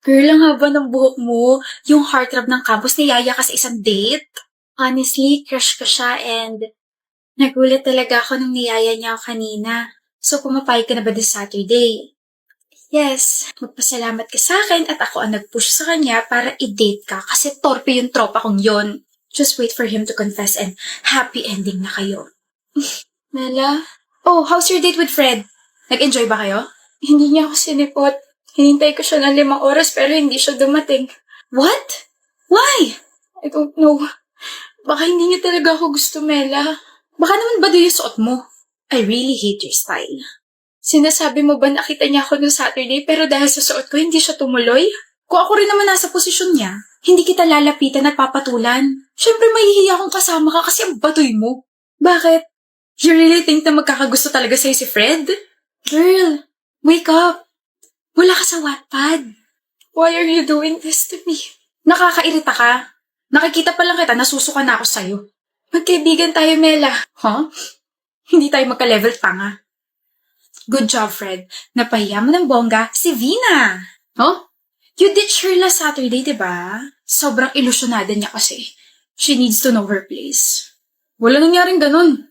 Girl, ang haba ng buhok mo. Yung heartthrob ng campus, niyaya ka sa isang date. Honestly, crush ko siya and nagulat talaga ako nung niyaya niya ako kanina. So, pumapayag ka na ba this Saturday? Yes, magpasalamat ka sa akin at ako ang nag-push sa kanya para i-date ka kasi torpe yung tropa kong yon. Just wait for him to confess and happy ending na kayo. Mela? Oh, how's your date with Fred? Nag-enjoy ba kayo? Hindi niya ako sinipot. Hinintay ko siya ng 5 oras pero hindi siya dumating. What? Why? I don't know. Baka hindi niya talaga ako gusto, Mela. Baka naman ba yung suot mo? I really hate your style. Sinasabi mo ba nakita niya ako noong Saturday pero dahil sa suot ko hindi siya tumuloy? Kung ako rin naman nasa posisyon niya, hindi kita lalapitan at papatulan. Siyempre mahihiya akong kasama ka kasi ang batoy mo. Bakit? You really think na magkakagusto talaga sa'yo si Fred? Girl, wake up. Wala ka sa Wattpad. Why are you doing this to me? Nakakairita ka. Nakikita pa lang kita, nasusuka na ako sa'yo. Magkaibigan tayo, Mela. Huh? Hindi tayo magka-level tanga. Good job, Fred. Napahiya mo ng bongga si Vina. Huh? You ditched her last Saturday, diba? Sobrang ilusyonada niya kasi. She needs to know her place. Wala nangyaring ganun.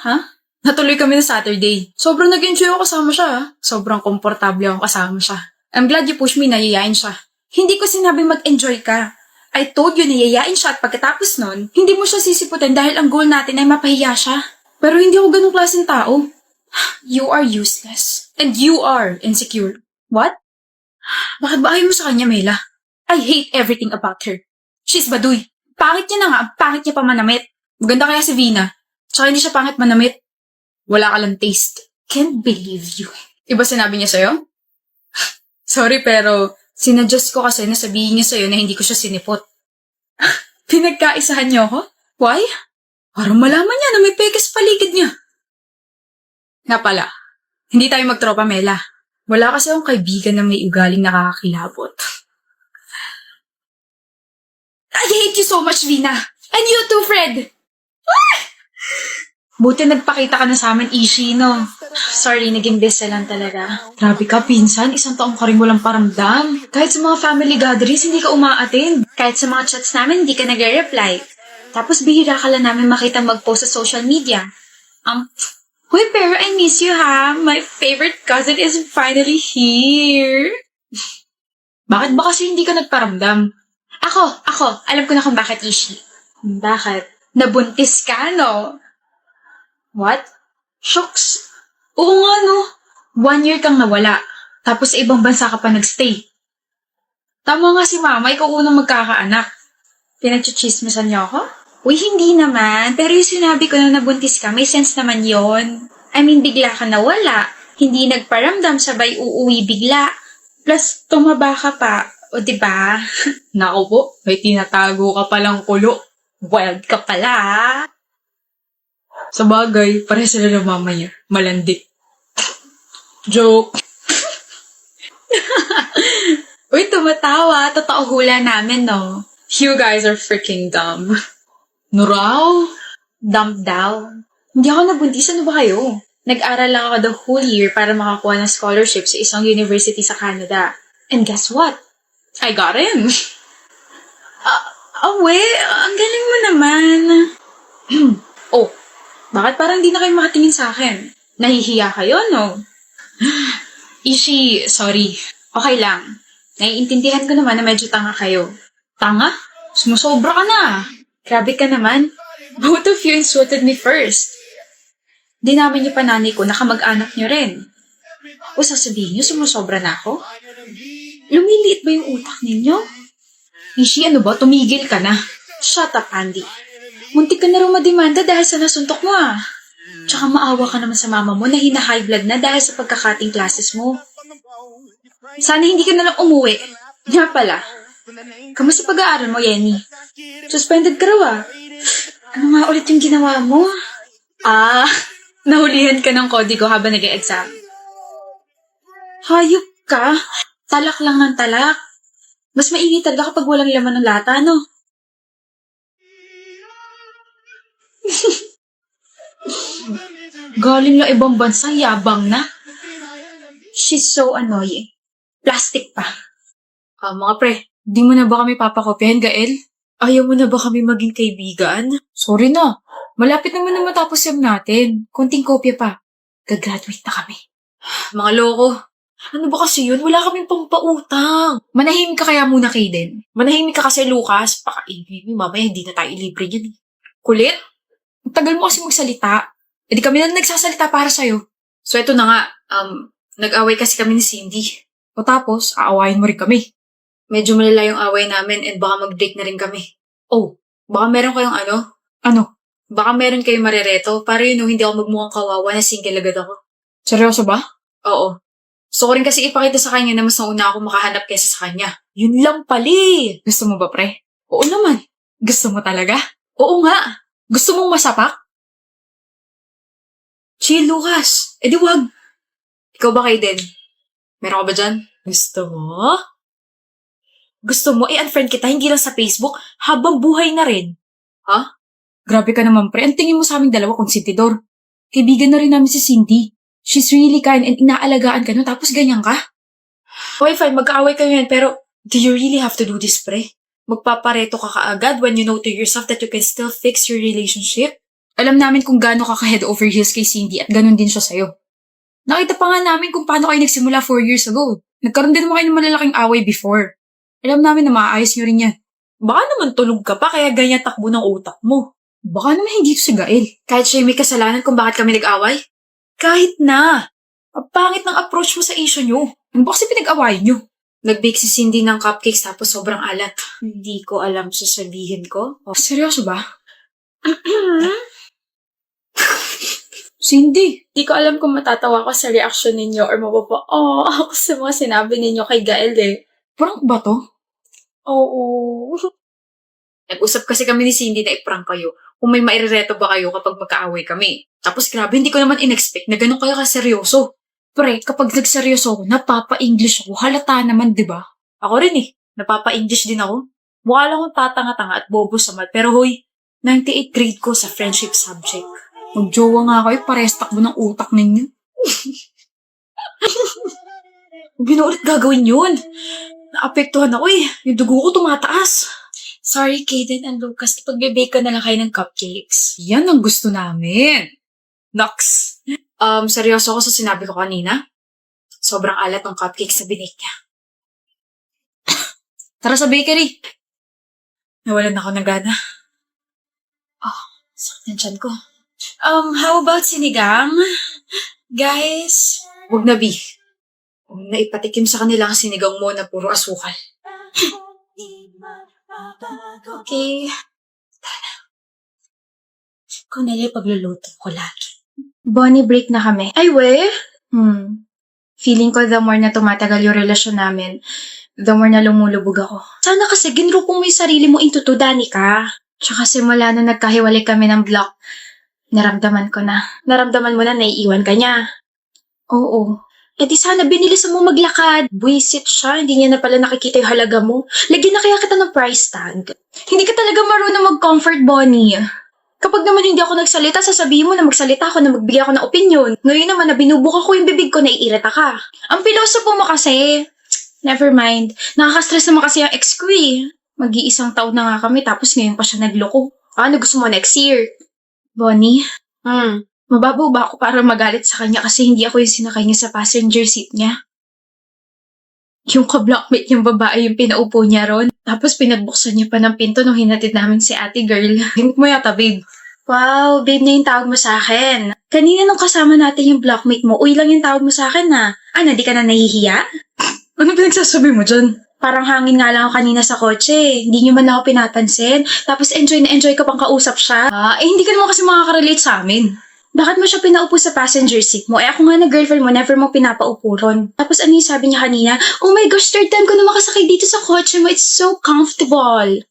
Huh? Natuloy kami ng Saturday. Sobrang nag-enjoy ako kasama siya. Sobrang komportable ako kasama siya. I'm glad you pushed me na yayain siya. Hindi ko sinabi mag-enjoy ka. I told you na yayain siya at pagkatapos nun, hindi mo siya sisiputin dahil ang goal natin ay mapahiya siya. Pero hindi ako ganung klaseng tao. You are useless. And you are insecure. What? Bakit ba ayaw mo sa kanya, Mela? I hate everything about her. She's baduy. Pangit niya na nga, pangit niya pa manamit. Maganda kaya si Vina. Tsaka hindi siya pangit manamit. Wala ka lang taste. Can't believe you. Iba sinabi niya sa'yo? Sorry pero sinadjust ko kasi na sabihin niya sa'yo na hindi ko siya sinipot. Pinagkaisahan niyo ako? Why? Para malaman niya na may pekes paligid niya. Nga pala, hindi tayo magtropa, Mela. Wala kasi akong kaibigan na may ugaling nakakakilabot. I hate you so much, Vina. And you too, Fred. Buti nagpakita ka na sa amin, Ishi, no? Sorry, naging busy lang talaga. Grabe ka, pinsan. 1 taong ka rin walang paramdam. Kahit sa mga family gatherings, hindi ka umaattend. Kahit sa mga chats namin, hindi ka nagre-reply. Tapos bihira ka lang namin makita mag-post sa social media. Huy, pero I miss you, ha? My favorite cousin is finally here. Bakit ba kasi hindi ka nagparamdam? Ako. Alam ko na kung bakit, Ishi. Bakit? Nabuntis ka, no? What? Shucks. Oo nga, no? 1 year kang nawala. Tapos sa ibang bansa ka pa nagstay. Tama nga si mama, ikaw unang magkakaanak. Pinagchichismisan niyo ako? Uy, hindi naman. Pero yung sinabi ko na nabuntis ka, may sense naman yon. I mean, bigla ka nawala. Hindi nagparamdam, sabay uuwi bigla. Plus, tumaba ka pa. O, diba? Naku po, may tinatago ka palang kulo. Wild ka pala. Sa bagay, pare sila ng mama niya. Malandi. Joke. Uy, tumatawa. Totoo hula namin, no? You guys are freaking dumb. Nuraw? Dumb daw. Hindi ako nabuntis. Ano ba kayo? Nag-aral lang ako the whole year para makakuha ng scholarship sa isang university sa Canada. And guess what? I got in. Ang galing mo naman. Oh, bakit parang di na kayo makatingin sa akin? Nahihiya kayo, no? Ishi, sorry. Okay lang. Naiintindihan ko naman na medyo tanga kayo. Tanga? Sumusobra ka na. Grabe ka naman. Both of you insulted me first. Di namin yung pananay ko, nakamag-anak niyo rin. O sasabihin niyo, sumusobra na ako? Lumiliit ba yung utak ninyo? Ishi, ano ba? Tumigil ka na. Shut up, Andy. Muntik ka na rin mademanda dahil sa nasuntok mo, ah. Tsaka maawa ka naman sa mama mo na hina-high blood na dahil sa pagkakating classes mo. Sana hindi ka na lang umuwi. Nga pala. Kamusta pag-aaral mo, Yenny? Suspended ka raw, ah. Ano nga ulit yung ginawa mo? Nahulihan ka ng kodigo habang nag-e-exam. Hayop ka? Talak lang ng talak. Mas mainit talaga kapag walang laman ng lata, no? Galing lang ibang bansa, yabang na. She's so annoying. Plastic pa. Mga pre, di mo na ba kami papakopyahin, Gael? Ayaw mo na ba kami maging kaibigan? Sorry na. Malapit naman na matapos yung natin. Konting kopya pa. Gagraduate na kami. Mga loko. Ano ba kasi yun? Wala kaming pampautang. Manahimik ka kaya muna, Kaden. Manahimik ka kasi, Lucas. Pakaingin mo, mamaya hindi na tayo libre yan. Kulit? Ang tagal mo kasi magsalita. E di kami na nagsasalita para sa'yo. So eto na nga, nag-away kasi kami ni Cindy. O tapos, aawayin mo rin kami. Medyo malala yung away namin and baka mag-break na rin kami. Oh, baka meron kayong ano? Ano? Baka meron kayong marereto para yun hindi ako magmukhang kawawa na single agad ako. Seryoso ba? Oo. Gusto ko rin kasi ipakita sa kanya na mas nauna ako makahanap kaysa sa kanya. Yun lang pali! Gusto mo ba, pre? Oo naman. Gusto mo talaga? Oo nga. Gusto mong masapak? Chill, Lucas. Eh di wag. Ikaw ba, Kaden? Meron ka ba dyan? Gusto mo? Gusto mo i-unfriend kita hindi lang sa Facebook habang buhay na rin? Ha? Grabe ka naman, pre. Ang tingin mo sa aming dalawa konsentidor. Kaibigan na rin namin si Cindy. She's really kind and inaalagaan ka no, tapos ganyan ka? Okay, fine. Magkaaway kayo yan, pero do you really have to do this, pre? Magpapareto ka kaagad when you know to yourself that you can still fix your relationship? Alam namin kung gaano ka head over heels kay Cindy at ganun din siya sa'yo. Nakita pa nga namin kung paano kayo nagsimula 4 years ago. Nagkaroon din naman kayo ng malalaking away before. Alam namin na maaayos nyo rin yan. Baka naman tulog ka pa kaya ganyan takbo ng utak mo. Baka naman hindi ito si Gael. Kahit siya may kasalanan kung bakit kami nag-away? Kahit na. Ang pangit ng approach mo sa issue nyo. Ano ba kasi pinag-awayan nyo? Nag-bake si Cindy ng cupcakes tapos sobrang alat. Hindi ko alam sasabihin ko. Oh, seryoso ba? Cindy, di ko alam kung matatawa ko sa reaction ninyo or ako sa mga sinabi ninyo kay Gael eh. Prank ba to? Oo. Nag-usap kasi kami ni Cindy na i-prank kayo kung may mairereto ba kayo kapag magkaaway kami. Tapos grabe, hindi ko naman in-expect na ganun kayo kaseryoso. Pre, kapag nagseryoso ako, napapa-English ako. Halata naman, di ba? Ako rin eh. Napapa-English din ako. Mukha lang akong tatanga-tanga at bobo sa math. Pero hoy, 98 grade ko sa friendship subject. Magjowa nga kayo, parehas takbo ng utak ninyo. Binuulit gagawin yun. Naapektuhan ako eh. Yung dugo ko tumataas. Sorry, Kaden and Lucas. Ipag-bake ka na lang kayo ng cupcakes. Yan ang gusto namin. Nox. Seryoso ako sa sinabi ko kanina. Sobrang alat ng cupcakes na binake niya. Tara sa bakery. Nawalan ako ng gana. Sakit ng tiyan ko. How about sinigang? Guys? Huwag na, B. Huwag na ipatikim sa kanila ang sinigang mo na puro asukal. Okay. Tara. Kung nila pagluluto ko lagi. Bonnie, break na kami. Ay, we? Feeling ko the more na tumatagal yung relasyon namin, the more na lumulubog ako. Sana kasi ginrupong mo yung sarili mo into to, Danica. Tsaka simula na nagkahiwalay kami ng block, naramdaman ko na. Naramdaman mo na naiiwan ka niya. Oo. E di sana binilisan mo maglakad. Buisit siya, hindi niya na pala nakikita yung halaga mo. Lagyan na kaya kita ng price tag. Hindi ka talaga marunong mag-comfort, Bonnie. Kapag naman hindi ako nagsalita, sasabihin mo na magsalita ako na magbigay ako ng opinion. Ngayon naman na binubuka ko yung bibig ko, naiirita ka. Ang pilosopo mo kasi. Never mind. Nakaka-stress naman kasi yung ex ko eh. Mag-iisang taon na nga kami tapos ngayon pa siya nagloko. Ano gusto mo next year? Bonnie? Mababaw ba ako para magalit sa kanya kasi hindi ako yung sinakay niya sa passenger seat niya? Yung ka-blockmate niyang babae yung pinaupo niya ron. Tapos pinagbuksan niya pa ng pinto nung hinatid namin si ate girl. Himik mo yata, babe. Wow, babe na yung tawag mo sa akin. Kanina nung kasama natin yung blockmate mo, uy lang yung tawag mo sa akin na. Ano, di ka na nahihiya? Ano pinagsasabi mo dyan? Parang hangin nga lang ako kanina sa kotse. Hindi niyo man lang ako pinapansin. Tapos enjoy na enjoy ka pang kausap siya. Hindi ka naman kasi makaka-relate sa amin. Bakit mo siya pinaupo sa passenger seat mo? Ako nga na girlfriend mo, never mo pinapaupo ron. Tapos ano yung sabi niya kanina? Oh my gosh, third time ko na makasakay dito sa kotse mo. It's so comfortable.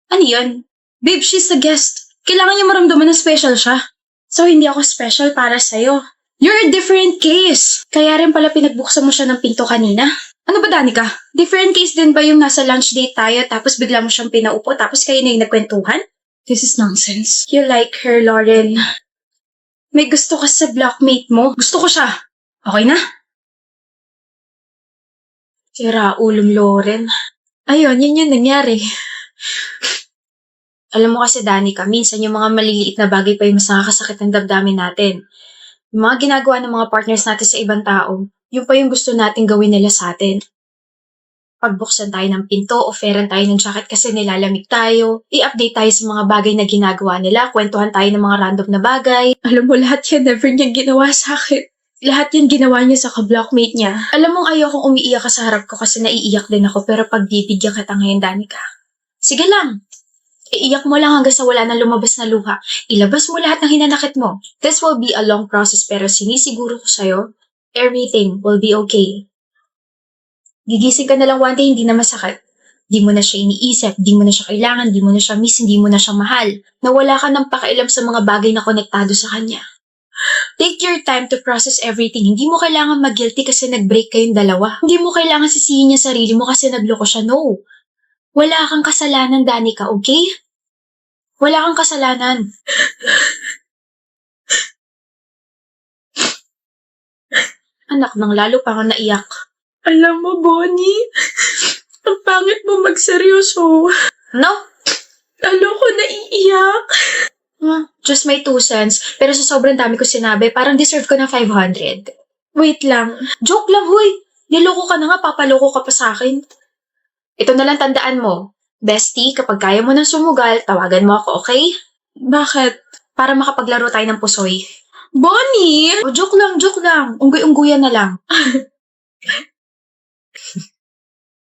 Ano yun? Babe, she's a guest. Kailangan niya maramdaman na special siya. So, hindi ako special para sa'yo. You're a different case. Kaya rin pala pinagbuksan mo siya ng pinto kanina. Ano ba, Danica? Different case din ba yung nasa lunch date tayo tapos bigla mo siyang pinaupo tapos kayo na yung nagkwentuhan? This is nonsense. You like her, Lauren. May gusto ka sa blockmate mo. Gusto ko siya. Okay na? Sira ulong Lauren. Ayun, yun yung nangyari. Alam mo kasi, Danica, minsan yung mga maliliit na bagay pa yung mas nakakasakit ng damdamin natin. Yung mga ginagawa ng mga partners natin sa ibang tao, yun pa yung gusto nating gawin nila sa atin. Pagbuksan tayo ng pinto, offeran tayo ng jacket kasi nilalamig tayo, i-update tayo sa mga bagay na ginagawa nila, kwentuhan tayo ng mga random na bagay. Alam mo, lahat yan never niyang ginawa sa akin. Lahat yan ginawa niya sa ka-blockmate niya. Alam mong ayokong umiiyak ka sa harap ko kasi naiiyak din ako, pero pagbibigyan kita ngayon, Danica. Sige lang. Iiyak mo lang hanggang sa wala nang lumabas na luha. Ilabas mo lahat ng hinanakit mo. This will be a long process pero sinisiguro ko sa'yo, everything will be okay. Gigising ka na lang one day, hindi na masakit. Di mo na siya iniisip, di mo na siya kailangan, di mo na siya miss, hindi mo na siya mahal. Nawala ka ng pakialam sa mga bagay na konektado sa kanya. Take your time to process everything. Hindi mo kailangan mag-guilty kasi nag-break kayong dalawa. Hindi mo kailangan sisihin niya sarili mo kasi nagloko siya. No. Wala kang kasalanan, Danica, okay? Wala kang kasalanan. Anak nang lalo pa nga naiyak. Alam mo, Bonnie, ang pangit mo magseryoso. No? Lalo ko naiiyak. Just my 2 cents. Pero sa sobrang dami ko sinabi, parang deserve ko ng 500. Wait lang. Joke lang, huy. Niloko ka na nga, papaloko ka pa sa akin. Ito na lang tandaan mo. Bestie, kapag kaya mo ng sumugal, tawagan mo ako, okay? Bakit? Para makapaglaro tayo ng pusoy. Bonnie! O, joke lang, joke lang. Unggoy-ungguyan na lang.